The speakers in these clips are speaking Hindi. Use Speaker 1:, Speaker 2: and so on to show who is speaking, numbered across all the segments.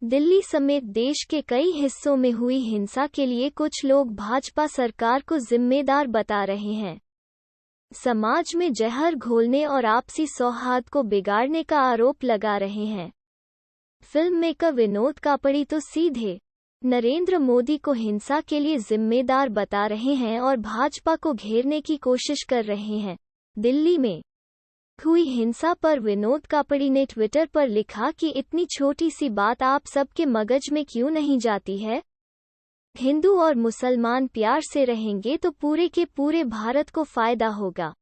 Speaker 1: दिल्ली समेत देश के कई हिस्सों में हुई हिंसा के लिए कुछ लोग भाजपा सरकार को जिम्मेदार बता रहे हैं। समाज में जहर घोलने और आपसी सौहार्द को बिगाड़ने का आरोप लगा रहे हैं। फिल्म मेकर विनोद कापड़ी तो सीधे नरेंद्र मोदी को हिंसा के लिए जिम्मेदार बता रहे हैं और भाजपा को घेरने की कोशिश कर रहे हैं। दिल्ली में हुई हिंसा पर विनोद कापड़ी ने ट्विटर पर लिखा कि इतनी छोटी सी बात आप सबके मगज में क्यों नहीं जाती है? हिंदू और मुसलमान प्यार से रहेंगे तो पूरे के पूरे भारत को फायदा होगा।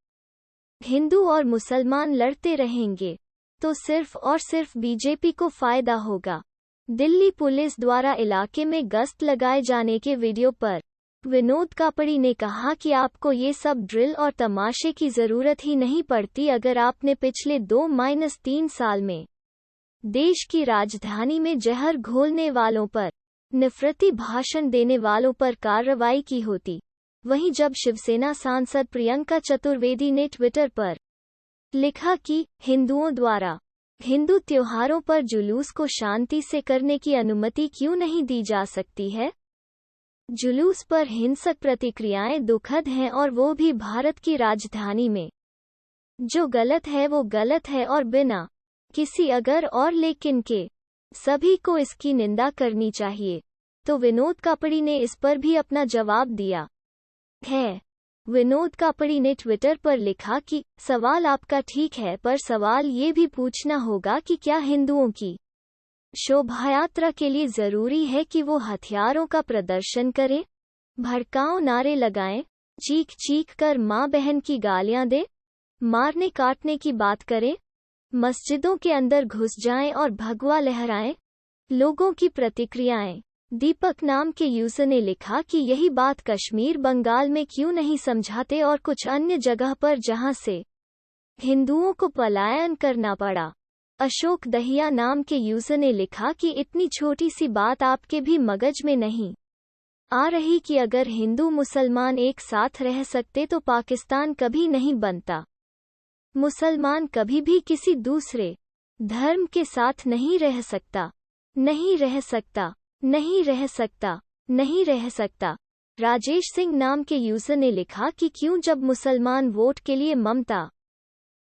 Speaker 1: हिंदू और मुसलमान लड़ते रहेंगे तो सिर्फ और सिर्फ बीजेपी को फायदा होगा। दिल्ली पुलिस द्वारा इलाके में गश्त लगाए जाने के वीडियो पर विनोद कापड़ी ने कहा कि आपको ये सब ड्रिल और तमाशे की जरूरत ही नहीं पड़ती अगर आपने पिछले 2-3 साल में देश की राजधानी में जहर घोलने वालों पर, नफरती भाषण देने वालों पर कार्रवाई की होती। वहीं जब शिवसेना सांसद प्रियंका चतुर्वेदी ने ट्विटर पर लिखा कि हिंदुओं द्वारा हिंदू त्योहारों पर जुलूस को शांति से करने की अनुमति क्यों नहीं दी जा सकती है? जुलूस पर हिंसक प्रतिक्रियाएं दुखद हैं और वो भी भारत की राजधानी में। जो गलत है वो गलत है और बिना किसी अगर और लेकिन के सभी को इसकी निंदा करनी चाहिए। तो विनोद कापड़ी ने इस पर भी अपना जवाब दिया है। विनोद कापड़ी ने ट्विटर पर लिखा कि सवाल आपका ठीक है, पर सवाल ये भी पूछना होगा कि क्या हिंदुओं की शोभायात्रा के लिए जरूरी है कि वो हथियारों का प्रदर्शन करें, भड़काऊ नारे लगाएं, चीख चीख कर माँ बहन की गालियां दें, मारने काटने की बात करें, मस्जिदों के अंदर घुस जाएं और भगवा लहराएं? लोगों की प्रतिक्रियाएं। दीपक नाम के यूजर ने लिखा कि यही बात कश्मीर बंगाल में क्यों नहीं समझाते और कुछ अन्य जगह पर जहां से हिंदुओं को पलायन करना पड़ा। अशोक दहिया नाम के यूजर ने लिखा कि इतनी छोटी सी बात आपके भी मगज में नहीं आ रही कि अगर हिंदू मुसलमान एक साथ रह सकते तो पाकिस्तान कभी नहीं बनता। मुसलमान कभी भी किसी दूसरे धर्म के साथ नहीं रह सकता, नहीं रह सकता, नहीं रह सकता, नहीं रह सकता। राजेश सिंह नाम के यूजर ने लिखा कि क्यों जब मुसलमान वोट के लिए ममता,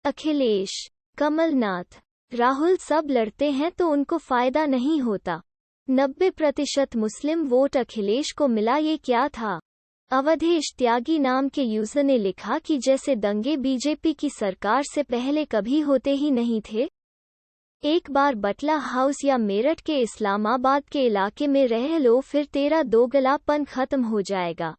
Speaker 1: अखिलेश, कमलनाथ, राहुल सब लड़ते हैं तो उनको फायदा नहीं होता। 90% मुस्लिम वोट अखिलेश को मिला, ये क्या था? अवधेश त्यागी नाम के यूजर ने लिखा कि जैसे दंगे बीजेपी की सरकार से पहले कभी होते ही नहीं थे। एक बार बटला हाउस या मेरठ के इस्लामाबाद के इलाके में रह लो, फिर तेरा दोगलापन खत्म हो जाएगा।